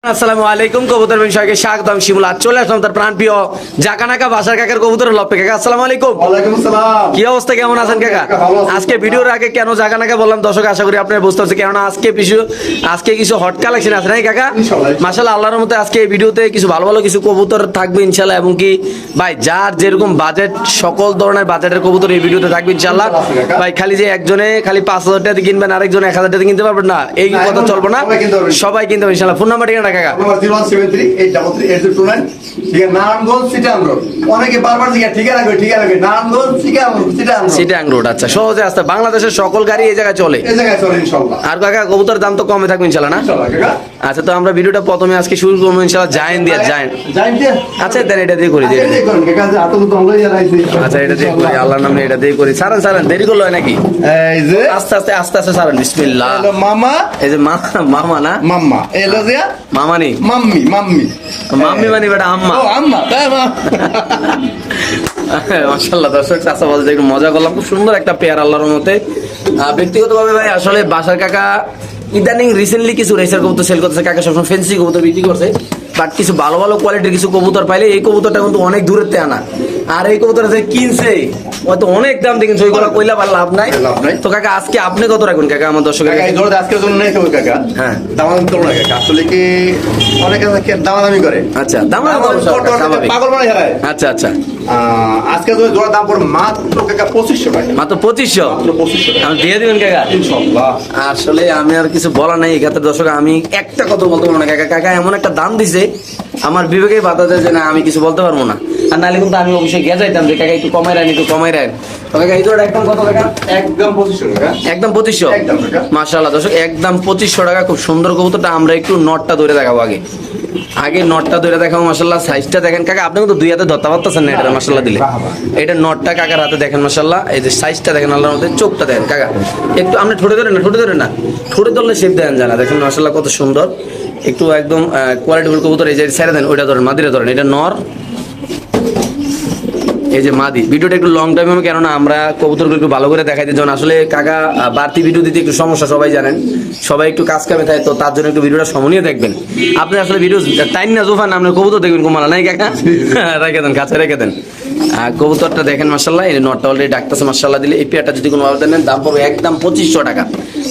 আসসালামু আলাইকুম কবুতর বিষয়কে স্বাগতম শিমুলা চলে আসলাম তার প্রাণপ্রিয় জাকানাকা বাসার কাকার কবুতরের লপে কাকা আসসালামু আলাইকুম। ওয়ালাইকুম আসসালাম। কি অবস্থা, কেমন আছেন কাকা? আজকে ভিডিওর আগে কেন জাকানাকা বললাম দর্শক আশা করি আপনারা বুঝতে পারছেন, কেননা আজকে কিছু হট কালেকশন আছে নাই কাকা? মাশাআল্লাহ আল্লাহর রহমতে আজকে এই ভিডিওতে কিছু ভালো ভালো কিছু কবুতর থাকবে ইনশাআল্লাহ, এবং কি ভাই যার যেরকম বাজেট সকল ধরনের বাজেটের কবুতর এই ভিডিওতে থাকবে ইনশাআল্লাহ। ভাই খালি যে একজনে খালি 5,000 টাকা দিয়ে কিনবেন আরেকজনে 1,000 টাকা দিয়ে কিনতে পারবেন না, এই কথা চলবে না, সবাই কিনতে হবে ইনশাআল্লাহ। ফোন নাম্বার ঠিকানা কাকা? 01738338029 নারায়ণগঞ্জ চিটাগাং রোড। অনেকে বারবার ঠিকানা নারায়ণগঞ্জ চিটাগাং রোড। আচ্ছা, সহজে আসতে বাংলাদেশের সকল গাড়ি এই জায়গায় চলে, এই জায়গায় চলে ইনশাআল্লাহ। আর কাকা কবুতরের দাম তো কমে থাকবে ইনশাআল্লাহ না? ইনশাআল্লাহ কাকা। আচ্ছা, তো আমরা ভিডিওটা প্রথমে আজকে শুরু করবো ইনশাআল্লাহ জায়েন্ট দিয়ে। জায়েন্ট আচ্ছা দেন, এটা দিয়ে করি দিয়ে। আচ্ছা এটা দিয়ে করি, আল্লাহর নামে এটা দিয়ে করি। সারান দেরি করলো হয় নাকি? এই যে আস্তে আস্তে সারান। বিসমিল্লাহ। হলো মামা, এই যে মামা না মাম্মা এলো যে মামা নেই, মাম্মি মাম্মি মানে বেটা আম্মা। ও আম্মা তাই মা। মাশাআল্লাহ দর্শক চাচা বলতে একটু মজা করলাম, খুব সুন্দর একটা পেয়ার আল্লাহর রহমতে। ব্যক্তিগতভাবে ভাই আসলে বাসার কাকা ইদানিং রিসেন্টলি কিছু রেসার কবুতর সেল করতেছে, কাকা সবসময় ফেন্সি কবুতর বিক্রি করছে, বাট কিছু ভালো ভালো কোয়ালিটির কিছু কবুতর পাইলে এই কবুতরটা কিন্তু অনেক দূরের থেকে আনা, আর এই কবুতর কিনছে হয়তো অনেক দাম দিয়ে কিনছে, ওইগুলো কইলা পার লাভ নাই। তো কাকা আজকে আপনি কত রাখুন কাকা আমার দর্শকের? কাকা এই ধরো আজকের জন্য নেই কই কাকা। হ্যাঁ দামাদামি করো না কাকা, আসলে কি অনেকে দামাদামি করে। আচ্ছা পাগল মানে হয়। আচ্ছা আজকে জোড়ার দাম পড়ে মাত্র কাকা 2500 টাকা। মাত্র 2500? মাত্র 2500 টাকা আমি দিয়ে দিবেন কাকা ইনশাআল্লাহ। আসলে আমি আর কিছু বলার নাই এক্ষেত্রে দর্শক, আমি একটা কথা বলতে পারবো না কাকা। কাকা এমন একটা দাম দিছে আমার বিবেকে বাধা দেয় যে না আমি কিছু বলতে পারবো না, আর নাহলে কিন্তু আমি অবশ্যই গিয়ে যাইতাম যে কাকা একটু কমাই রাখেন তো কাকা এই জোড়া একদম কত টাকা? একদম 2500 টাকা। একদম 2500? একদম টাকা। মাশাআল্লাহ দর্শক একদম 2500 টাকা। খুব সুন্দর কবুতরটা। আমরা একটু নটটা ধরে দেখাবো আগে নটটা ধরে দেখাবো। মাশাআল্লাহ সাইজটা দেখেন কাকা, আপনি কিন্তু দুই হাতে ধরতে পারতেছেন না এটা মাশাআল্লাহ দিলে। এটা নটটা কাকার হাতে দেখেন মাশাআল্লাহ, এই যে সাইজটা দেখেন আল্লাহর মধ্যে, চোখটা দেখেন কাকা একটু আপনি ঠোঁটে ধরে না ঠোঁটে ধরলে শেপ দেন জানা, দেখেন মাশাআল্লাহ কত সুন্দর একটু একদম কোয়ালিটিফুল কবুতর। এই যে ছেড়ে দেন ওইটা ধরেন, মাদিরে ধরেন, এটা নর, এই যে মাদি। ভিডিওটা একটু লং টাইম হবে, কেননা আমরা কবুতরগুলো একটু ভালো করে দেখাইতে যখন আসলে কাকা বাড়তি ভিডিও দিতে একটু সমস্যা, সবাই জানেন, সবাই একটু কাজ কামে থাকে, তো তার জন্য একটু ভিডিওটা সমনীয় দেখবেন। আপনি আসলে ভিডিও টাইম না জোফান আপনার কবুতর দেখবেন কুমালা নাই কাকা, রেখে দেন কাছে রেখে দেন। কবুতরটা দেখেন মাশাআল্লাহ, এই নটটা অলরেডি ডাকতেছে মাশাআল্লাহ দিলে। এই পেয়ারটা যদি কোনো ভাবে দেন দাম পড়বে একদম 2500 টাকা।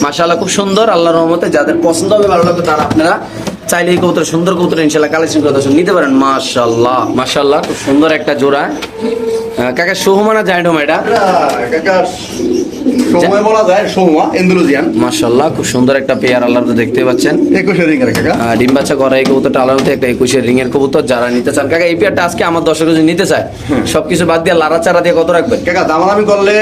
মাশাআল্লাহ খুব সুন্দর, আল্লাহর রহমতে যাদের পছন্দ হবে ভালো লাগবে তারা আপনারা চাইলে এই কবুতর সুন্দর কবুতর ইনশাআল্লাহ কালেকশন করে নিতে পারেন। মাশাআল্লাহ খুব সুন্দর একটা জোড়া। কাকা সোহমানা জায়েন্ট হোম এটা কাকা সময় বলা যায় সোহমা ইন্দোনেশিয়ান। মাশাআল্লাহ খুব সুন্দর একটা পেয়ার আল্লাহর দেখতে পাচ্ছেন, 21 রিং এর কাকা। ডিম বাচ্চা করা এই কবুতরটা আল্লাহর মধ্যে একটা 21 রিং এর কবুতর। যারা নিতে চান কাকা এই পেয়ারটা আজকে আমার দর্শক যদি নিতে চায় সবকিছু বাদ দিয়ে লাড়া চারা দিয়ে কত রাখবেন কাকা? দামাদামি করলে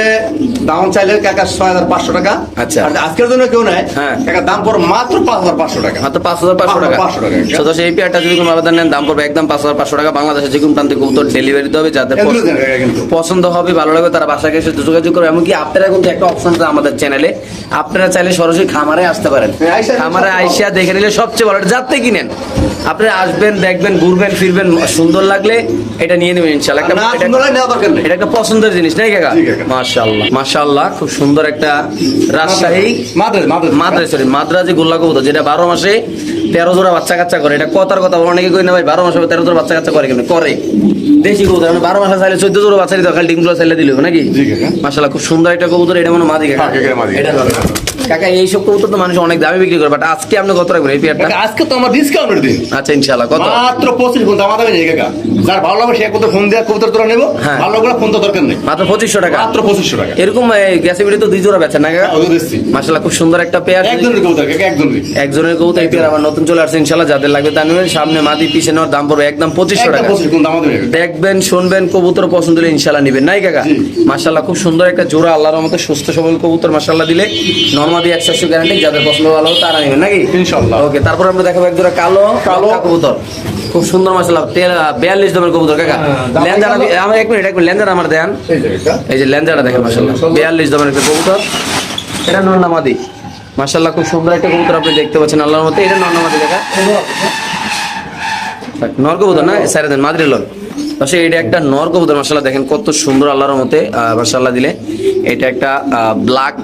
দাম চাইলে কাকা 6500 টাকা। আচ্ছা, আর আজকের জন্য কেউ নাই হ্যাঁ কাকা, দাম পড়ে মাত্র 5500 টাকা। মাত্র 5500 টাকা। 500 টাকা। তো এই পেয়ারটা যদি কোনো আবেদন নেন দাম পড়বে একদম 5500 টাকা। বাংলাদেশের যে কোনো প্রান্তে কবুতর ডেলিভারি দিতে হবে, যাদের পছন্দ হবে ভালো লাগবে তারা বাসায় এসে যোগাযোগ করবে। এমনকি আপনারা কিন্তু একটা অপশন আছে আমাদের চ্যানেলে, আপনারা চাইলে সরাসরি খামারে আসতে পারেন, খামারে আইসা দেখে নিলে সবচেয়ে ভালো। যাতে কিনেন আপনারা আসবেন, দেখবেন, ঘুরবেন ফিরবেন, সুন্দর লাগলে এটা নিয়ে নেবেন ইনশাআল্লাহ। এটা একটা পছন্দের জিনিস নাই কাকা? মাশাআল্লাহ খুব সুন্দর একটা রাজশাহী মাদ্রাজি গোল্লা কবুতর, যেটা 12 মাসে 13 জোড়া বাচ্চা কাচ্চা করে। এটা কথার কথা অনেকে কই না ভাই 12 মাসে 13 জোড়া বাচ্চা কাচ্চা করে, কেন করে? দেশি কবুতর 12 মাসে চাইলে 14 জোড়া বাচ্চা দিতে খালি ডিমগুলো চাইলে দিল নাকি? মাশাআল্লাহ খুব সুন্দর একটা কবুতর। এটা মনে মাদি কাকা? এটা কাকা এইসব কবুতর তো মানুষ অনেক দামে বিক্রি করে, বাট আজকে আপনি কত রাখবেন এই পেয়ারটা? আজকে তো আমার ডিসকাউন্টের দিন। আচ্ছা ইনশাআল্লাহ কত? মাত্র 25 ফোন দাম দামে নেই কাকা। যার ভালো লাগবে সে কত ফোন দিয়ে কবুতর তোরা নেব, ভালো লাগবে ফোন তো দরকার নেই। মাত্র 2500 টাকা। মাত্র 2500 টাকা। এরকম গ্যাসে ভিডিও তো 2 জোড়া বেচেন না কাকা? মাশাআল্লাহ খুব সুন্দর একটা পেয়ার। একজনের কবুতর কাকা, একজনের কবুতর। এই পেয়ার আবার নতুন চলে আসছে ইনশাআল্লাহ, যাদের লাগবে তা নেবেন। সামনে মাদি পিছে নেওয়ার দাম পড়বে একদম 2500 টাকা। দেখবেন শুনবেন কবুতর পছন্দ হলে ইনশাআল্লাহ নেবেন নাই কাকা? মাশাআল্লাহ খুব সুন্দর একটা জোড়া আল্লাহর রহমতে, সুস্থ সবল কবুতর মাশাআল্লাহ দিলে নরমাদি 100 গ্যারান্টি। যাদের পছন্দ ভালো তারা নেবেন নাকি ইনশাআল্লাহ। ওকে, তারপর আমরা দেখাবো এক জোড়া কালো কবুতর, খুব সুন্দর মাশাআল্লাহ 42 দামের কবুতর কাকা। লেঞ্জারা আমার এক মিনিট লেঞ্জারা আমার দেন, এই যে লেঞ্জারা দেখেন মাশাআল্লাহ 42 দামের একটা কবুতর। এটা নরনামাদি মাশাআল্লাহ খুব সুন্দর একটা কবুতর আপনি দেখতে পাচ্ছেন আল্লাহর মতে। এটা নরনামাদি দেখা নর কবুতর না, সাইরা দেন মাদ্রি লন। পাশে এটা একটা নর কবুতর মাশাআল্লাহ দেখেন কত সুন্দর আল্লাহর মতে মাশাআল্লাহ দিলে। এটা একটা ব্ল্যাক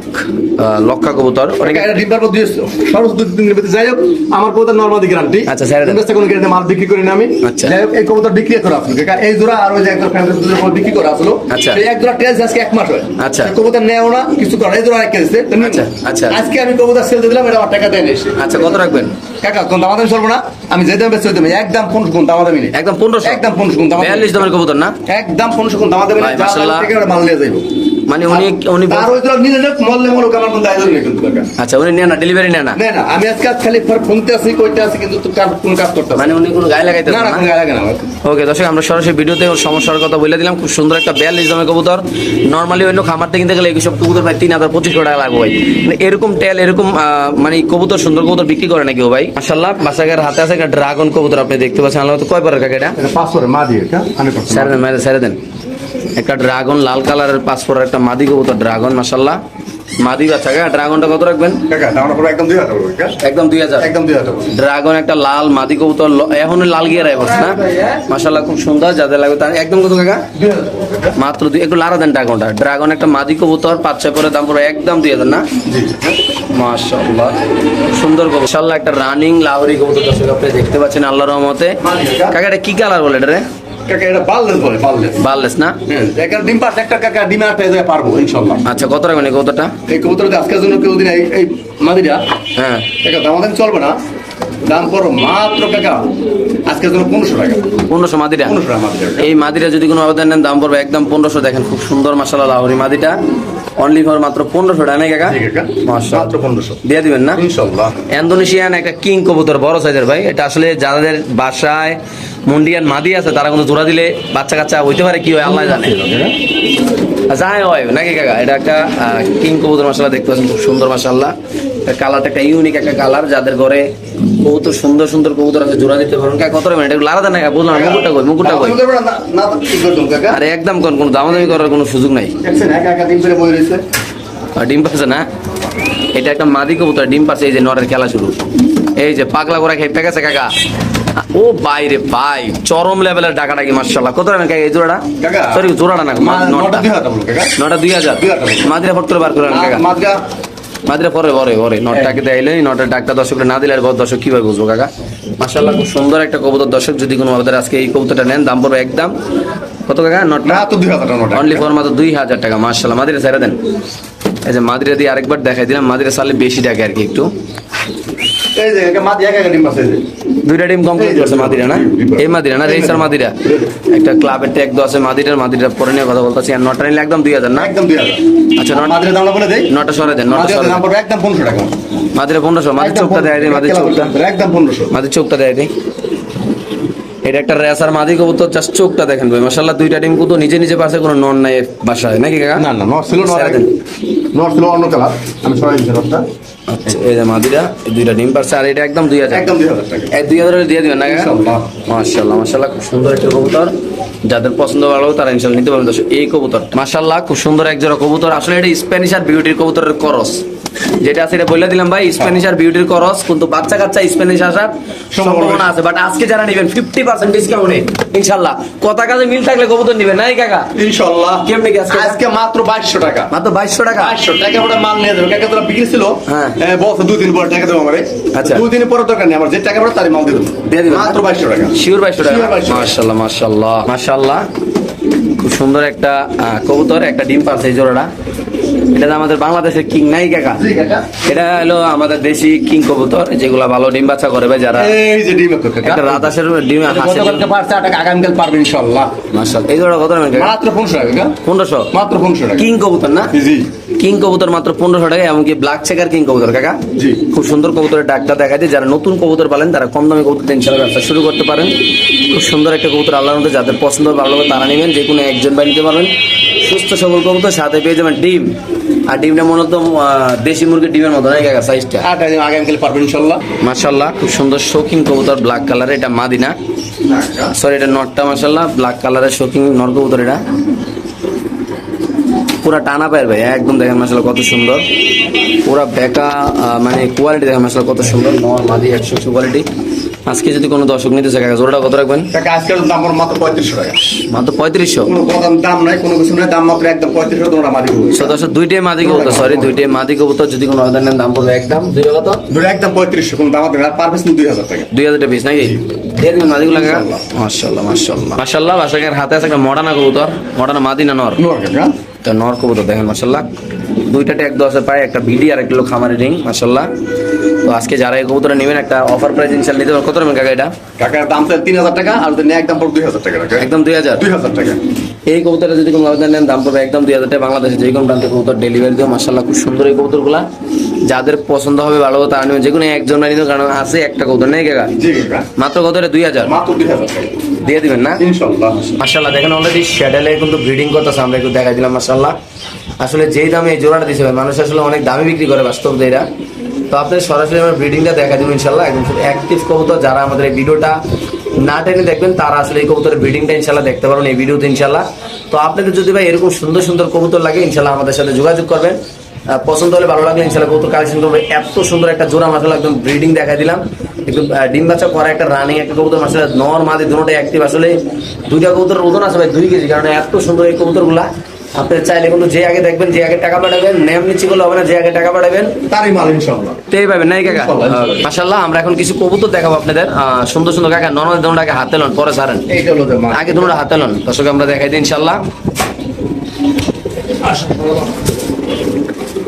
লক্ষা কবুতর। অনেকে এটা ডিম পারবো দিয়ে সর্বোচ্চ 2-3 দিনের ভিতরে যাই হোক আমার কবুতর নরমালি গ্যারান্টি। আচ্ছা স্যার, ইনভেস্টর কোনো গ্যারান্টি মাল বিক্রি করি না আমি। আচ্ছা। যাই হোক এই কবুতর বিক্রি করা আছে কাকা, এই জোড়া আর ওই যে একদম ফ্যামিলি দুধের পর বিক্রি করা আসলো। আচ্ছা। এই এক জোড়া টেস্ট আজকে 1 মাস হয়। আচ্ছা। এই কবুতর নেও না কিছু করে এই জোড়া এক কেজি আচ্ছা, আচ্ছা। আজকে আমি কবুতর সেল দিয়ে দিলাম, এটা আমার টাকা দেয় নেই। আচ্ছা, কত রাখবেন কাকা কোন দামাদামি চলবো না, আমি যে দামে বেচতে দেবো একদম 15 গুণ দামাদামি নেই। একদম 1500? একদম 15 গুণ দামাদামি। 42 দামের কবুতর না? একদম 15 গুণ দামাদামি ভাই, নেই, যা মাশাআল্লাহ। থেকে ওটা মাল নিয়ে যাইবো। মানে উনি আর ওই জোড়া নিলে মরলে মরুক, আমার কোনো দায় নেই কিন্তু কাকা। আচ্ছা, উনি নেন না, ডেলিভারি নেন না? না না, আমি আজকে খালি ফোনতে আছি কইতে আছি কিন্তু তো কোন কাজ করতে মানে উনি কোনো গায়ে লাগাইতে না না, কোনো গায়ে লাগে না আমার। ওকে দর্শক, আমরা সরাসরি ভিডিওতে ওর সমস্যার কথা বলে দিলাম। খুব সুন্দর একটা 42 দামের কবুতর। নর্মালি অন্য খামারতে কিনতে গেলে এইসব কবুতর ভাই 3000-2500 টাকা লাগবে ভাই। মানে এরকম টেল, এরকম মানে কবুতর, সুন্দর কবুতর বিক্রি করে নাকি ও ভাই? মাশাআল্লাহ, বাসাগার হাতে আছে একটা ড্রাগন কবুতর, আপনি দেখতে পাচ্ছেন। আল্লাহ তো কয় পরের কাকা এটা? এটা 5 করে মা দিয়ে এটা 100%। ছেড়ে দেন, ছেড়ে দেন। একটা ড্রাগন লাল কালারের 5 পরের একটা মাদি কবুতর ড্রাগন, মাশাআল্লাহ মাদি বাচ্চা। কাকা ড্রাগনটা কত রাখবেন? কাকা দামটা পুরো একদম 2000 টাকা কাকা। একদম 2000? একদম 2000 টাকা। ড্রাগন একটা লাল মাদি কবুতর, এখন লাল গিয়ে রাখবো না, মাশাআল্লাহ খুব সুন্দর। যাদের লাগবে তার একদম কত কাকা? 2000 টাকা। মাত্র একটু লারা দেন ড্রাগনটা। ড্রাগন একটা মাদি কবুতর 5-6 পরে দাম পড়ে একদম 2000 না? জি। মাশাআল্লাহ সুন্দর কবুতর, মাশাআল্লাহ একটা রানিং লাহোরি কবুতর দর্শক আপনি দেখতে পাচ্ছেন আল্লাহর রহমতে। কাকা এটা কি কালার বলে এটা রে? কাকা এটা বাললেস বলে, বাললেস। বাললেস না? হ্যাঁ, একটা ডিম পাস একটা কাকা ডিম আটটা এসে পারবো ইনশাআল্লাহ। আচ্ছা, কত রাখবেন এই কবুতরটা? এই কবুতরটা আজকের জন্য কেউ দিন এই মাদিটা হ্যাঁ, কাকা দামাদামি চলবে না, দাম করো মাত্র কাকা আজকের জন্য 1500 টাকা। 1500 মাদিটা? 1500 টাকা মাত্র। এই মাদিটা যদি কোনো আবেদন নেন দাম পড়বে একদম 1500। দেখেন খুব সুন্দর মাশাআল্লাহ লাহোরি মাদিটা, অনলি ফর মাত্র 1500 টাকা, নাই কাকা? জি কাকা, মাশাআল্লাহ মাত্র 1500 দিয়ে দিবেন না? ইনশাআল্লাহ। ইন্দোনেশিয়ান একটা কিং কবুতর, বড় সাইজের ভাই। এটা আসলে যাদের বাসায় মুন্ডিয়ান মাদি আছে তারা কিন্তু জোড়া দিলে বাচ্চা কাচ্চা হইতে পারে, কি হয় আল্লাহ জানে। যাই হয় নাকি কাকা, এটা একটা কিং কবুতর মাশাআল্লাহ দেখতে পাচ্ছেন, খুব সুন্দর মাশাআল্লাহ। কালারটা একটা ইউনিক একটা কালার, যাদের ঘরে কবুতর সুন্দর সুন্দর কবুতর আছে জোড়া দিতে পারেন। কাকা কত রাখবেন এটা? লারা দেন না, বুঝলাম না। মুকুটটা কই, মুকুটটা কই? দামাদামি করবে না, না ঠিক করে দাও কাকা। আরে একদম কোনো দামাদামি করার কোনো সুযোগ নাই। দেখছেন একা একা ডিম করে বই রইছে। আর ডিম পাচ্ছে না? এটা একটা মাদি কবুতর, ডিম পাচ্ছে। এই যে নরের খেলা শুরু, এই যে পাগলা করে খেপে গেছে কাকা। ও বাইরে ভাই, চরম লেভেলের ডাকাডাকি মাশাআল্লাহ। কত রাখবেন কাকা এই জোড়াটা? কাকা সরি জোড়াটা না, নটা 2000 টাকা কাকা। নটা 2000। 2000 মাদিরা ফট করে বার করে কাকা। মাদগা মাদিরা পরে পরে পরে নটটাকে দেখাইলে নটের ডাকটা দর্শকরা না দিলে আর দর্শক কিভাবে বুঝবো কাকা? মাশাআল্লাহ খুব সুন্দর একটা কবুতর দর্শক, যদি কোনো আমাদের আজকে এই কবুতরটা নেন দাম পড়বে একদম কত কাকা? নটটা মাত্র 2000 টাকা নটা। অনলি ফর মাত্র 2000 টাকা। মাশাআল্লাহ মাদিরা ছেড়ে দেন। এই যে মাদিরা দিয়ে আরেকবার দেখাই দিলাম, মাদিরা সালে বেশি টাকা আর কি একটু। এই যে একা মাদি একা ডিম আছে এই যে। দুইটা ডিম কমপ্লিট করছে মাদিরা না? এই মাদিরা না, রেসার মাদিরা। একটা ক্লাবের ট্যাগ দেওয়া আছে মাদিরার, মাদিরা পরে নিয়ে কথা বলতেছি। আর নটা নিলে একদম 2000 না? একদম 2000। আচ্ছা, মাদিরা দামটা বলে দেই। নটা সরে দেন, নটা মাদিরা সরে দাম দেন। পড়বে একদম 1500 টাকা। মাদিরা 1500। মাদির চোখটা দেয় দিই, মাদির চোখটা, একদম 1500। মাদির চোখটা দেয় দিই। এটা একটা রেসার মাদি কবুতর, জাস্ট চোখটা দেখেন ভাই মাশাআল্লাহ। দুইটা ডিম কিন্তু নিজে নিজে পারছে, কোনো নন নাই বাসায় নাকি কাকা? না না, নট ছিল ছেড়ে দেন। নট ছিল অন্য কালার, আমি সরাই দিছি নটটা। আচ্ছা, এই যে মাদিরা এই দুইটা ডিম পারছে, আর এটা একদম 2000। একদম 2000 টাকা। এই 2000 এর দিয়ে দিবেন না কাকা? ইনশাআল্লাহ। মাশাআল্লাহ মাশাআল্লাহ খুব সুন্দর একটা কবুতর, যাদের পছন্দ ভালো তারা ইনশাআল্লাহ নিতে পারবেন দর্শক এই কবুতর। মাশাআল্লাহ খুব সুন্দর এক জোড়া কবুতর। আসলে এটা স্প্যানিশ আর বিউটির কবুতরের ক্রস, যেটা আছে এটা বলে দিলাম ভাই, স্প্যানিশ আর বিউটির ক্রস। কিন্তু বাচ্চা কাচ্চা স্প্যানিশ আসার সম্ভাবনা আছে, বাট আজকে যারা নেবেন 50% ডিসকাউন্টে ইনশাআল্লাহ। কথা কাজে মিল থাকলে কবুতর নেবেন নাই কাকা? ইনশাআল্লাহ। কেমনে কি আজকে? আজকে মাত্র 2200 টাকা। মাত্র 2200 টাকা। 2200 টাকা ওটা মাল নিয়ে যাবে কাকা। তোরা বিক্রি ছিল হ্যাঁ। বস 2 দিন পর টাকা দেবো আমারে। আচ্ছা। 2 দিন পরে দরকার নেই আমার, যে টাকা পড়ে তারই মাল দিয়ে দেবো। দিয়ে দিবেন মাত্র 2200 টাকা। শিওর 2200 টাকা। Sure 2200 টাকা। মাশাআল্লাহ মাশাআল্লাহ মাশাআল্লাহ খুব সুন্দর একটা কবুতর, একটা ডিম পারছে এই জোড়াটা। এটা আমাদের বাংলাদেশের কিং নাই কাকা? জি কাকা। এটা হলো আমাদের দেশি কিং কবুতর, যেগুলা ভালো ডিম বাচ্চা করে ভাই যারা। এই যে ডিম কাকা। একটা রাতাসের ডিম হাসে। গতকালকে পারছে টাকা, আগামীকাল পারবে ইনশাআল্লাহ। মাশাআল্লাহ এই জোড়া কত নেবেন কাকা? মাত্র 1500 টাকা কাকা। 1500। মাত্র 1500 টাকা। কিং কবুতর না? জি কিং কবুতর মাত্র 1500 টাকা, এমনকি ব্ল্যাক চেকার কিং কবুতর কাকা। জি। খুব সুন্দর কবুতরের ডাকটা দেখা যায়। যারা নতুন কবুতর পালেন তারা কম দামে কবুতর দিয়ে ইনশাআল্লাহ ব্যবসা শুরু করতে পারেন। খুব সুন্দর একটা কবুতর আল্লাহর মধ্যে, যাদের পছন্দ ভালো লাগে তারা নেবেন। যে কোনো একজন বাই নিতে পারবেন। সুস্থ সবল কবুতর, সাথে পেয়ে যাবেন ডিম। আর ডিমটা মূলত দেশি মুরগির ডিমের মতো নাই কাকা সাইজটা? আগামীকাল পারবে ইনশাআল্লাহ। মাশাআল্লাহ খুব সুন্দর শৌখিন কবুতর, ব্ল্যাক কালারের। এটা মাদিনা, সরি এটা নটটা মাশাআল্লাহ ব্ল্যাক কালারের শৌখিন নর কবুতর। এটা পুরা টানা পায়ের ভাই একদম দেখেন মাশাআল্লাহ কত সুন্দর, পুরা বেকা মানে কোয়ালিটি দেখেন মাশাআল্লাহ কত সুন্দর, নর মাদি 100 কোয়ালিটি। আজকে যদি কোনো দর্শক নিতে চায় কাকা জোড়াটা কত রাখবেন? টাকা আজকাল দাম মাত্র 3500 টাকা, মাত্র 3500। কোনো দাম নাই, কোনো কিছু নাই, দাম মাত্র একদম 3500 তোমরা মাদি কবুতর। সো দর্শক দুইটাই মাদি কবুতর, সরি দুইটাই মাদি কবুতর, যদি কোনো আবেদন নেন দাম পড়বে একদম দুইটা কত? দুটো একদম 3500, কোনো দাম হবে না, পার পিস 2000 টাকা। 2000 টাকা পিস নাকি? দিয়ে দিবেন মাদিগুলো কাকা। মাশাআল্লাহ মাশাআল্লাহ মাশাআল্লাহ। বাসাকের হাতে আছে একটা মডানা কবুতর, মডানা মাদি না নর? নোর কাকা তো নর কবুতর দেখেন মাশাআল্লাহ, দুইটাতে 1-10 পায়, একটা ভিডি আর 1 কিলো খামারি রিং মাশাআল্লাহ। তো আজকে যারা এই কবুতরটা নেবেন একটা অফার প্রাইস ইনশাআল্লাহ নিতে পারবেন। কত নেবেন কাকা এটা? কাকার দাম চাই 3000 টাকা, আর যদি একদম পড়বে 2000 টাকা কাকা, একদম 2000 টাকা। এই কবুতরটা যদি কোনো আবেদন নেন দাম পড়বে একদম 2000 টাকা। বাংলাদেশে যে কোনো প্রান্তে কবুতর ডেলিভারি দিও মাশাআল্লাহ, খুব সুন্দর এই কবুতরগুলা। যাদের পছন্দ হবে ভালো তারা নেবেন, যে কোনো একজন নিতে, কারণ আছে একটা কবুতর নেই কাকা। জি কাকা মাত্র কত? 2000 মাত্র 2000 টাকা দিয়ে দিবেন না? ইনশাআল্লাহ। মাশাআল্লাহ দেখেন অলরেডি শ্যাডেলে কিন্তু ব্রিডিং করতেছে, আমরা একটু দেখাই দিলাম মাশাআল্লাহ। আসলে যেই দামে এই জোড়াটা দিছে ভাই, মানুষ আসলে অনেক দামে বিক্রি করে বাস্তব এরা। তো আপনি সরাসরি আমার ব্রিডিংটা দেখা দিবেন ইনশাআল্লাহ। একদম অ্যাক্টিভ কবুতর, যারা আমাদের এই ভিডিওটা না টেনে দেখবেন তারা আসলে এই কবুতরের ব্রিডিংটা ইনশাআল্লাহ দেখতে পারবেন এই ভিডিওতে ইনশাআল্লাহ। তো আপনাদের যদি ভাই এরকম সুন্দর সুন্দর কবুতর লাগে ইনশাআল্লাহ আমাদের সাথে যোগাযোগ করবেন, পছন্দ হলে ভালো লাগলে ইনশাআল্লাহ কবুতর কালেকশন করবেন। এত সুন্দর একটা জোড়া মাশাআল্লাহ একদম ব্রিডিং দেখা দিলাম, একদম ডিম বাচ্চা করা একটা রানিং একটা কবুতর মাশাআল্লাহ, নর মাদি দুটোটাই অ্যাক্টিভ। আসলে দুইটা কবুতরের ওজন আছে ভাই 2 কেজি, কারণ এত সুন্দর এই কবুতরগুলা। আপনি চাইলে কিন্তু যে আগে দেখবেন, যে আগে টাকা পাঠাবেন, নেম নিচ্ছি বলে হবে না, যে আগে টাকা পাঠাবেন তারই মাল ইনশাআল্লাহ তেই পাবেন নাই কাকা। মাশাআল্লাহ আমরা এখন কিছু কবুতর দেখাবো আপনাদের, সুন্দর সুন্দর কাকা। নর্মাল দুটোটাকে হাতে লন, পরে ছাড়েন, এইটা হলো যে মাল। আগে দুটোটা হাতে লন, দর্শক আমরা দেখাই দিই ইনশাআল্লাহ।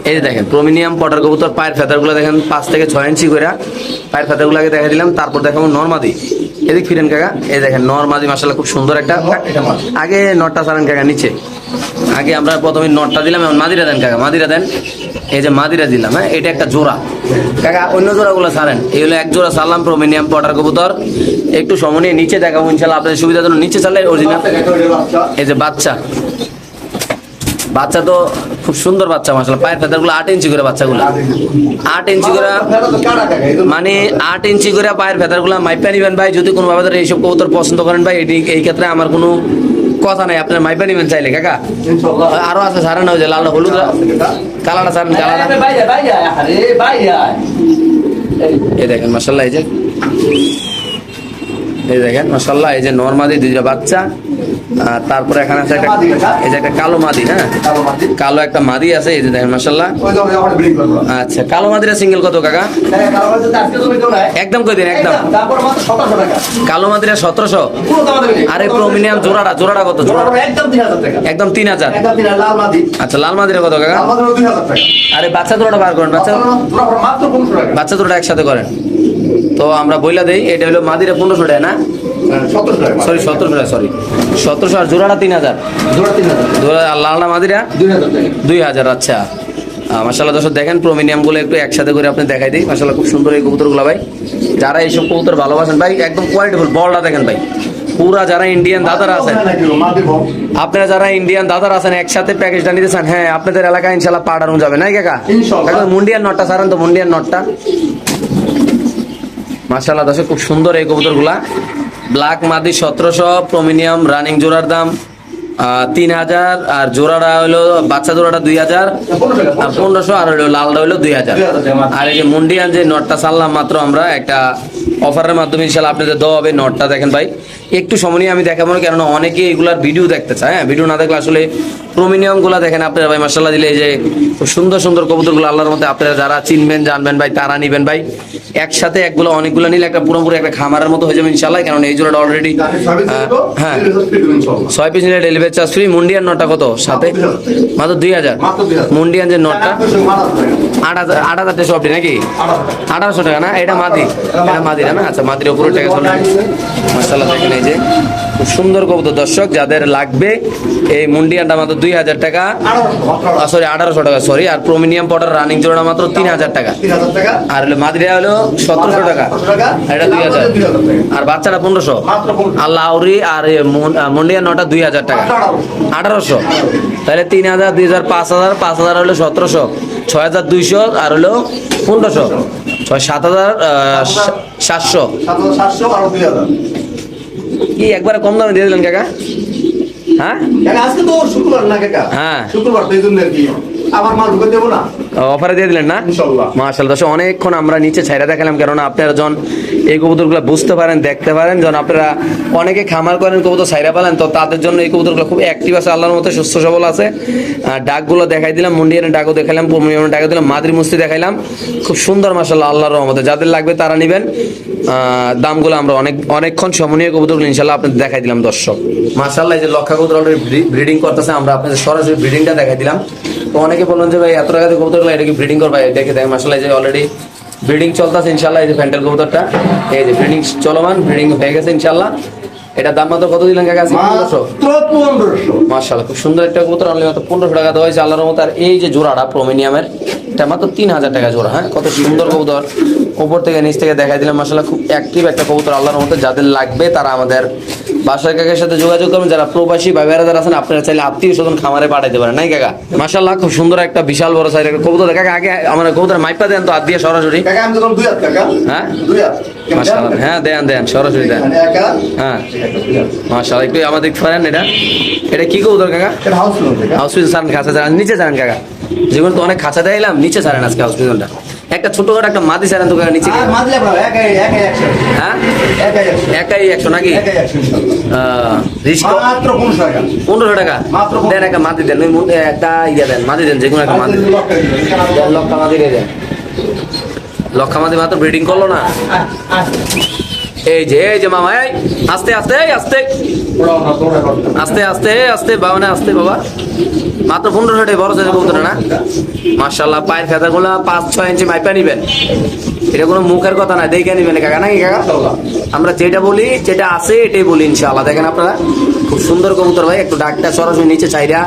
এই যে দেখেন প্রোমিনিয়াম পটার কবুতর, পায়ের ফেদারগুলো দেখেন 5 থেকে 6 ইঞ্চি করে পায়ের ফেদারগুলো আগে দেখা দিলাম। তারপর দেখাবো নরমাদি, এদিক ফিরেন কাকা। এই দেখেন নরমাদি মাশাআল্লাহ খুব সুন্দর একটা। আগে নটটা ছাড়েন কাকা নিচে, আগে আমরা প্রথমে নটটা দিলাম, এখন মাদিরা দেন কাকা, মাদিরা দেন। এই যে মাদিরা দিলাম, হ্যাঁ এটা একটা জোড়া কাকা, অন্য জোড়াগুলো ছাড়েন। এই হলো এক জোড়া ছাড়লাম প্রোমিনিয়াম পটার কবুতর। একটু সময় নিয়ে নিচে দেখাবো ইনশাআল্লাহ আপনাদের সুবিধার জন্য, নিচে ছাড়লে অরিজিনাল। এই যে বাচ্চা, বাচ্চা তো খুব সুন্দর বাচ্চা মাশাআল্লাহ, পায়ের ফেদারগুলো 8 ইঞ্চি করে, বাচ্চাগুলো 8 ইঞ্চি করে, মানে 8 ইঞ্চি করে পায়ের ফেদারগুলো মাইপা নিবেন ভাই। যদি কোনো ভাবে এইসব কবুতর পছন্দ করেন ভাই, এই ক্ষেত্রে আমার কোনো কথা নাই, আপনার মাইপা নিবেন চাইলে কাকা। আরো আছে সারানো, ওই যে লাল হলুদ কালারটা সারেন, কালারটা এই দেখেন মাশাআল্লাহ। এই দেখেন মাশাআল্লাহ, এই যে নরমাদি দুইটা বাচ্চা। তারপরে এখানে আছে একটা, এই যে একটা কালো মাদি, হ্যাঁ কালো একটা মাদি আছে, এই যে দেখেন মাশাআল্লাহ। আচ্ছা কালো মাদিরা সিঙ্গেল কত কাকা? একদম কই দিন একদম। কালো মাদিরা 1700। আরে প্রিমিয়াম জোড়াটা, জোড়াটা কত? একদম 3000। আচ্ছা লাল মাদিরা কত কাকা? আরে বাচ্চা জোড়াটা বার করেন, বাচ্চা জোড়াটা একসাথে করেন। তো আমরা বইলা দেই, এটা হলো মাদিরা 1500 টাকা না, সরি 1700 টাকা, সরি 1700। আর জোড়াটা 3000, জোড়া আর লালটা মাদিরা 2000। আচ্ছা মাশাআল্লাহ দর্শক দেখেন প্রিমিয়াম গুলো একটু একসাথে করে আপনি দেখাই দিই মাশাআল্লাহ, খুব সুন্দর এই কবুতরগুলো ভাই। যারা এইসব কবুতর ভালোবাসেন ভাই, একদম কোয়ালিটিফুল। বলটা দেখেন ভাই, পুরা যারা ইন্ডিয়ান দাদারা আছেন, আপনারা যারা ইন্ডিয়ান দাদারা আছেন একসাথে প্যাকেজটা নিতে চান, হ্যাঁ আপনাদের এলাকায় ইনশাআল্লাহ পাঠানো যাবে নাই কাকা। একদম মুন্ডিয়ান নটটা ছাড়েন তো, মুন্ডিয়ান নটটা মাশাআল্লাহ দর্শক খুব সুন্দর এই কবুতরগুলা। ব্ল্যাক মাদি 1700, প্রিমিয়াম রানিং জোড়ার দাম 3000, আর জোড়াটা হলো বাচ্চা জোড়াটা 2000 আর 1500, আর হলো লালটা হলো 2000। আর এই যে মুন্ডিয়ান যে নটটা ছাড়লাম মাত্র আমরা একটা অফারের মাধ্যমে ইনশাআল্লাহ আপনাদের দেওয়া হবে। নটটা দেখেন ভাই, একটু সময় নিয়ে আমি দেখাবো না, কেননা অনেকে এগুলার ভিডিও দেখতে চায়, হ্যাঁ ভিডিও না দেখলে আসলে প্রিমিয়াম গুলা দেখেন আপনারা ভাই মাশাআল্লাহ দিলে। এই যে খুব সুন্দর সুন্দর কবুতরগুলো আল্লাহর মধ্যে আপনারা যারা চিনবেন জানবেন ভাই তারা নিবেন ভাই। একসাথে একগুলো অনেকগুলো নিলে একটা পুরোপুরি একটা খামারের মতো হয়ে যাবে ইনশাআল্লাহ, কারণ এই জোড়াটা অলরেডি হ্যাঁ 6 পিস নিলে ডেলিভারি চার্জ ফ্রি। মুন্ডিয়ান নটটা কত সাথে? মাত্র 2000। মুন্ডিয়ান যে নটটা 8000 টাকা সবটি নাকি 1800 টাকা না? এটা মাদি, এটা মাদিরা না? আচ্ছা মাদির উপরে টাকা চলে মাশাআল্লাহ। দেখেন এই যে খুব সুন্দর কবুতর দর্শক, যাদের লাগবে এই মুন্ডিয়ানটা মাত্র 2000 টাকা, সরি 1800 টাকা, সরি। আর প্রিমিয়াম পটার রানিং জোড়া মাত্র 3000 টাকা, আর হলো মাদিরা হলো 1700 টাকা, এটা 2000। আর বাচ্চাটা 1500। আর লাউরি আর মুন্ডিয়ান নটা 2000 টাকা, 1800। তাহলে 3000, 2000, 5000, 5000 হলো 1700, 6200 আর হলো 1500, 7700। কি একবারে কম দামে দিয়ে দিলেন কাকা? হ্যাঁ কাকা আজকে তো শুক্রবার না কাকা, হ্যাঁ। শুক্রবার তো এই জন্য আর কি আমার মাল ঢুকে দেবো না অফারে দিয়ে দিলেন না ইনশাআল্লাহ। মাশাআল্লাহ। দর্শক অনেকক্ষণ আমরা নিচে ছাইরা দেখালাম, কেননা আপনারা যখন এই কবুতরগুলো বুঝতে পারেন, দেখতে পারেন, যখন আপনারা অনেকে খামার করেন কবুতর ছাইরা পালেন, তো তাদের জন্য এই কবুতরগুলো খুব অ্যাক্টিভ আছে, আল্লাহর মতো সুস্থ সবল আছে। ডাকগুলো দেখাই দিলাম, মুন্ডিয়ানের ডাকও দেখাইলাম, পূর্ণিমানের ডাকও দিলাম, মাদ্রি মুস্তি দেখাইলাম, খুব সুন্দর মাশাআল্লাহ আল্লাহর রহমতে। যাদের লাগবে তারা নেবেন। দামগুলো আমরা অনেকক্ষণ সমনীয় কবুতরগুলো ইনশাআল্লাহ আপনাদের দেখাই দিলাম দর্শক। মাশাআল্লাহ এই যে লক্ষা কবুতর অলরেডি ব্রিডিং করতেছে, আমরা আপনাদের সরাসরি ব্রিডিংটা দেখাই দিলাম। তো অনেকে বললেন যে ভাই এত টাকা দিয়ে কবুতরগুলো এটা কি ব্রিডিং করবে, দেখে দেখেন মাশাআল্লাহ এই যে অলরেডি ব্রিডিং চলতেছে ইনশাআল্লাহ। এই যে ফ্যান্টাল কবুতরটা, এই যে ব্রিডিং চলমান, ব্রিডিং হয়ে গেছে ইনশাআল্লাহ। এটা দাম মাত্র কত দিলেন কাকা? 1500। মাত্র 1500। মাশাআল্লাহ খুব সুন্দর একটা কবুতর, অনলি মাত্র 1500 টাকা দেওয়া হয়েছে আল্লাহর রহমতে। আর এই যে জোড়াটা প্রোমিনিয়ামের, এটা মাত্র 3000 টাকা জোড়া। হ্যাঁ, কত সুন্দর কবুতর, উপর থেকে নিচ থেকে দেখাই দিলাম মাশাআল্লাহ, খুব অ্যাক্টিভ একটা কবুতর আল্লাহর রহমতে। যাদের লাগবে তারা আমাদের বাসার কাকার সাথে যোগাযোগ করবেন। যারা প্রবাসী বা বেড়াদার আছেন, আপনারা চাইলে আত্মীয় স্বজন খামারে পাঠাইতে পারেন, নাই কাকা? মাশাআল্লাহ খুব সুন্দর একটা বিশাল বড় সাইজের একটা কবুতর। কাকা আগে আমার কবুতর মাইপা দেন তো হাত দিয়ে সরাসরি। কাকা আমি যখন 2 হাত কাকা, হ্যাঁ 2 হাত মাশাআল্লাহ, হ্যাঁ দেন সরাসরি দেন। মানে একা হ্যাঁ মাশাআল্লাহ, একটু আমাদের পারেন। এটা কি কবুতর কাকা? এটা হাউস লোন কাকা। হাউস পিজন সারেন, খাঁচা ছাড়েন, নিচে ছাড়েন কাকা। যেগুলো তো অনেক খাঁচা দিলাম, নিচে ছাড়েন আজকে হাউস পিজনটা। একটা ছোটখাটো একটা মাদি ছাড়েন তো কাকা নিচে। আর মাদলে বড় একাই 100। হ্যাঁ একাই 100। একাই 100 নাকি? একাই 100 ইনশাআল্লাহ। রিস্ক মাত্র 1500 টাকা। 1500 টাকা মাত্র 1500 দেন। একটা মাদি দেন, ওই মধ্যে একটা ইয়া দেন, মাদি দেন, যেকোনো একটা মাদি দেন। লক্ষা মাদি দেন, লক্ষা মাদি মাত্র ব্রিডিং করলো না। এই যে মামা, এই আস্তে আস্তে আস্তে আস্তে আস্তে আস্তে বাবা, আস্তে বাবা। মাত্র 1500 টাকা, বড় সাইজের কবুতর না মাশাআল্লাহ। পায়ের ফেদাগুলো 5-6 ইঞ্চি মাইপা নিবেন, এটা কোনো মুখের কথা না, দেখে নিবেন কাকা, নাকি কাকা? আমরা যেটা বলি, যেটা আছে এটাই বলি ইনশাআল্লাহ। দেখেন আপনারা খুব সুন্দর কবুতর ভাই, একটু ডাকটা সরাসরি নিচে চাইরা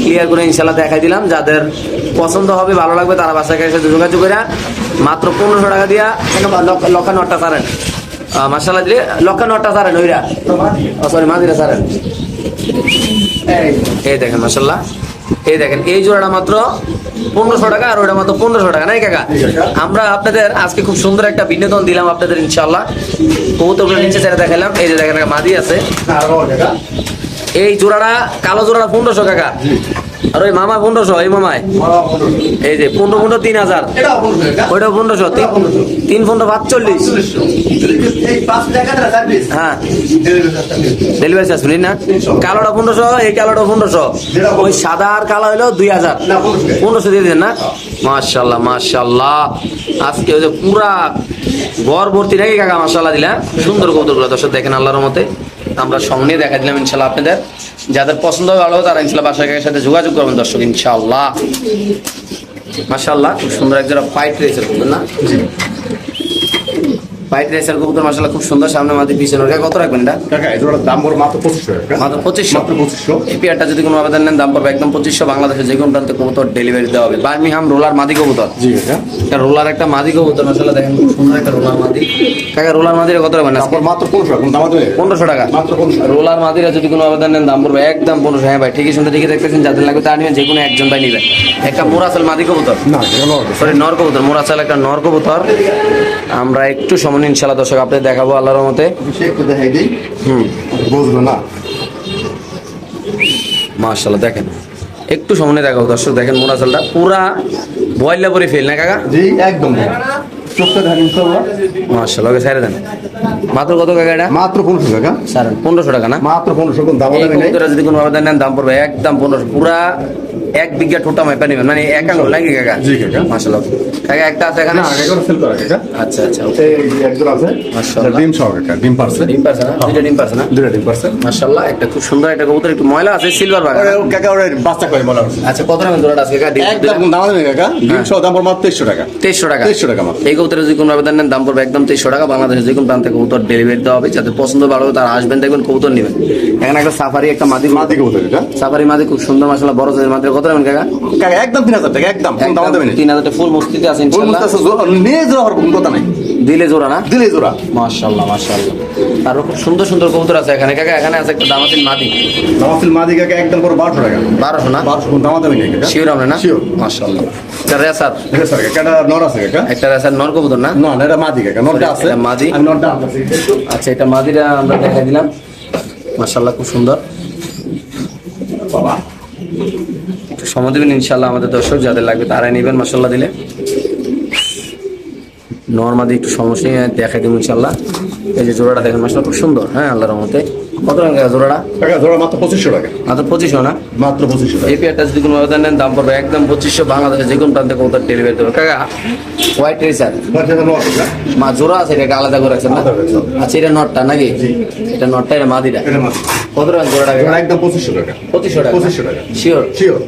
ক্লিয়ার করে ইনশাআল্লাহ দেখাই দিলাম। যাদের পছন্দ হবে, ভালো লাগবে, তারা বাসায় সাথে যোগাযোগ করে মাত্র 1500 টাকা দিয়া লক্ষা নটটা ছাড়েন। মাশাআল্লাহ দিলে লক্ষা নটটা ছাড়েন, ওইরা সরি মাদিরা ছাড়েন। এই দেখেন মাশাআল্লাহ, এই দেখেন এই জোড়াটা মাত্র 1500 টাকা, আর ওটা মাত্র 1500 টাকা, নাই কাকা? আমরা আপনাদের আজকে খুব সুন্দর একটা বিনোদন দিলাম আপনাদের ইনশাআল্লাহ। কবুতরগুলো নিচে ছেড়ে দেখালাম। এই যে দেখেন মাদি আছে, এই জোড়াটা কালো জোড়াটা 1500 কাকা, আর ওই মামা 1500, এই মামায় এই যে 15 3000, এটা 1500 টাকা। ওইটা 1500, 3 45। এই 5 টাকা দা সার্ভিস। হ্যাঁ ডেলিভারি ডেলিভারি চার্জ ফ্রি না? কালোটা 1500, এই কালোটা 1500, ওই সাদা আর কালো হলো 2000। না 1500 1500 দিয়ে দেন না? মাশাআল্লাহ মাশাআল্লাহ, আজকে ওই যে পুরা ঘর ভর্তি নাকি কাকা? মাশাআল্লাহ দিলা সুন্দর কবুতরগুলো দর্শক দেখেন আল্লাহর রহমতে। আমরা সঙ্গে দেখা দিলাম ইনশাআল্লাহ আপনাদের। যাদের পছন্দ হবে ভালো, তারা ইনশাআল্লাহ বাসার কাকার সাথে যোগাযোগ করবেন দর্শক ইনশাআল্লাহ। মাশাআল্লাহ খুব সুন্দর একজোড়া পাইট রেসার কবুতর না? পাইট রেসার কবুতর মাশাআল্লাহ খুব সুন্দর, সামনে মাঝে পিছনে। ওটা কত রাখবেন এটা? টাকা। এটার দাম বড় মাত্র 2500 টাকা। মাত্র 2500। মাত্র 2500। এই পেয়ারটা যদি কোনো আবেদন নেন, দাম পড়বে একদম 2500। বাংলাদেশের যে কোনো প্রান্তে কবুতর ডেলিভারি দেওয়া হবে। বার্মিংহাম রোলার মাদি কবুতর। জি কাকা। এটা রোলার একটা মাদি কবুতর মাশাআল্লাহ, দেখেন খুব সুন্দর একটা রোলার মাদি। কাকা রোলার মাদিরা কত রাখবেন আজকে? তারপর মাত্র 1500 টাকা। কোন দাম আছে? 1500 টাকা মাত্র 1500। রোলার মাদিরা যদি কোনো আবেদন নেন, দাম পড়বে একদম 1500। হ্যাঁ ভাই ঠিকই শুনতে, ঠিকই দেখতেছেন। যাদের লাগবে তারা নেবেন, যে কোনো একজন ভাই নেবেন। একটা মোরাসাল মাদি কবুতর, না এটা নর। সরি নর কবুতর, মোরাসাল একটা নর কবুতর। আমরা একটু সময় নিয়ে ইনশাআল্লাহ দর্শক আপনাদের দেখাবো আল্লাহর রহমতে। সে একটু দেখাই দেই। বুঝলো না। মাশাআল্লাহ দেখেন একটু সামনে দেখাবো দর্শক, দেখেন মোরাসালটা পুরা বয়লা পরে ফেল না কাকা? জি একদম। চোখটা দেখেন ইনশাআল্লাহ। মাশাআল্লাহ, ওকে ছেড়ে দেন। মাত্র কত কাকা এটা? মাত্র 1500 টাকা। ছাড়েন 1500 টাকা না? মাত্র 1500। কোন দাম এই হবে না? কবুতরে যদি কোনো আবেদন নেন, দাম পড়বে একদম 1500। পুরা 1 বিঘা টোটা মাইপা নেবেন, মানে এক আঙুল নাকি কাকা? জি কাকা। মাশাআল্লাহ কাকা একটা আছে এখানে। না এটা সেল করা কাকা। আচ্ছা আচ্ছা, এই একজন আছে। মাশাআল্লাহ। ডিম সহ কাকা। ডিম পারছে। ডিম পারছে না? দুইটা ডিম পারছে না? দুইটা ডিম পারছে। মাশাআল্লাহ একটা খুব সুন্দর একটা কবুতর, একটু ময়লা আছে, সিলভার বাগা। ওরে কাকা ওরে বাচ্চা কই মনে হচ্ছে। আচ্ছা কত রাখবেন জোড়াটা আজকে কাকা? একদম কোন দাম হবে কাকা? ডিম সহ দাম পড়বে মাত্র 2300 টাকা। 2300 টাকা। 2300 টাকা মাত্র। এই কবুতরে যদি কোনো আবেদন নেন, দাম পড়বে একদম 2300 টাকা। বাংলাদেশের যে কোনো প্রান্তে কবুতর ডেলিভারি দেওয়া হবে। যাদের পছন্দ ভালো হবে তারা আসবেন, দেখবেন কবুতর নেবেন। এখানে একটা সাফারি একটা মাদি মাদি কবুতর এটা। সাফারি মাদি খুব সুন্দর মাশাআল্লাহ, বড় সাইজের মাদি। কত রাখবেন কাকা? কাকা একদম 3000 টাকা। একদম কোন দাম হবে না। 3000 টাকা ফুল মস্তিতে আছে ফুল ইনশাআল্লাহ। মুস্তাসা নিয়ে যাওয়ার কোনো কথা নাই। দিলে জোড়া না? দিলে জোড়া। মাশাআল্লাহ মাশাআল্লাহ। আর খুব সুন্দর সুন্দর কবুতর আছে এখানে কাকা। এখানে আছে একটা দামাতিল মাদি। দামাতিল মাদি কাকা একদম পুরো 1200 টাকা। 1200 না? 1200 কোন দাম হবে না কাকা। শিওর হবে না? শিওর। মাশাআল্লাহ। এটা রেসার, ঠিক আছে কাকা। এটা নর আছে কাকা। একটা রেসার নর কবুতর না? না না এটা মাদি কাকা। নরটা আছে। এটা মাদি। আমি নরটা আছে। আচ্ছা এটা মাদিরা আমরা দেখাই দিলাম। মাশাআল্লাহ খুব সুন্দর। বাবা একটু সময় দেবেন ইনশাল্লাহ আমাদের দর্শক যাদের লাগবে তারাই নেবেন মাসাল্লাহ দিলে নর্মাদি একটু সমস্যা নিয়ে দেখাই দেবো ইনশাল্লাহ। এই যে জোড়াটা দেখেন মাসাল্লাহ খুব সুন্দর, হ্যাঁ আল্লাহর রহমতে। কত টাকা জোড়াটা? টাকা জোড়া মাত্র 2500 টাকা, মাত্র 2500 না? মাত্র 2500 টাকা। এই পেয়ারটা যদি কোনো ব্যবধান নেন দাম পড়বে একদম 2500, বাংলাদেশে যে কোনো প্রান্তে কবুতর ডেলিভারি দেবে। কাকা হোয়াইট রেসার মা জোড়া আছে, এটাকে আলাদা করে রাখছেন না? আচ্ছা এটা নটটা নাকি? এটা নটটা, এটা মাদিটা। কত টাকা জোড়াটা? একদম 2500 টাকা। 2500 টাকা? 2500 টাকা শিওর? শিওর।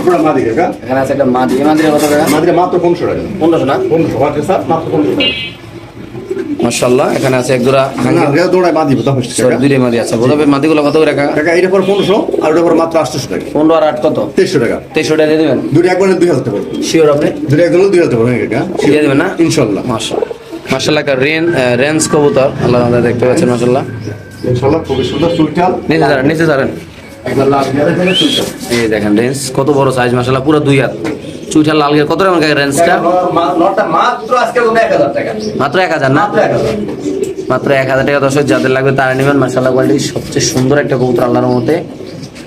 পুরো মাদি কাকা, এখানে আছে একটা মাদি, এই মাদিটা কত টাকা? মাদিটা মাত্র 1500 টাকা। 1500 না? 1500 ওয়াট স্যার, মাত্র 1500 টাকা। মাশাআল্লাহ এখানে আছে এক জোড়া না এটা দৌড়ায় মাদি বুঝা হচ্ছে সরি দুইটা মাদি আছে। বোঝাবে মাদিগুলো কত করে কাকা? টাকা এটা পর 1500 আর ওটা পর মাত্র 800 টাকা। 15 আর 8 কত? 2300 টাকা। 2300 টাকা দিয়ে দেবেন? দুটো একবারে 2000 টাকা। শিওর আপনি? দুটো একদম 2000 টাকা কাকা। দিয়ে দেবেন না? ইনশাআল্লাহ। মাশাআল্লাহ মাশাআল্লাহ একটা রেঞ্জ কবুতর আল্লাহর রহমতে দেখতে পাচ্ছেন মাশাআল্লাহ। ইনশাআল্লাহ খুব সুন্দর সুলটাল। নিচে ধরেন একবার লাল গিয়ারে ফেলে সুলটাল। এই দেখেন রেঞ্জ কত বড় সাইজ মাশাআল্লাহ, পুরো 2 হাত। চুইঠা লাল গিয়ে কত টাকা রেঞ্জটা? নটটা মাত্র আজকে 1000 টাকা। মাত্র 1000 না? মাত্র 1000। মাত্র 1000 টাকা। দর্শক যাদের লাগবে তারা নেবেন। মাশাআল্লাহ কোয়ালিটি সবচেয়ে সুন্দর একটা কবুতর আল্লাহর রহমতে,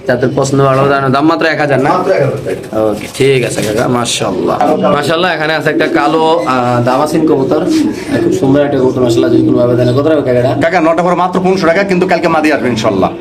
যাদের পছন্দ ভালো দাম মাত্র 1000 না? মাত্র 1000 টাকা। ওকে ঠিক আছে কাকা মাশাআল্লাহ। মাশাআল্লাহ এখানে আছে একটা কালো দামাসিন কবুতর, খুব সুন্দর একটা কবুতর মাশাআল্লাহ। যদি কোনো ভাবে দেন কত টাকা কাকা? কাকা নটা পর মাত্র 1500 টাকা, কিন্তু কালকে মাদি আসবে ইনশাআল্লাহ।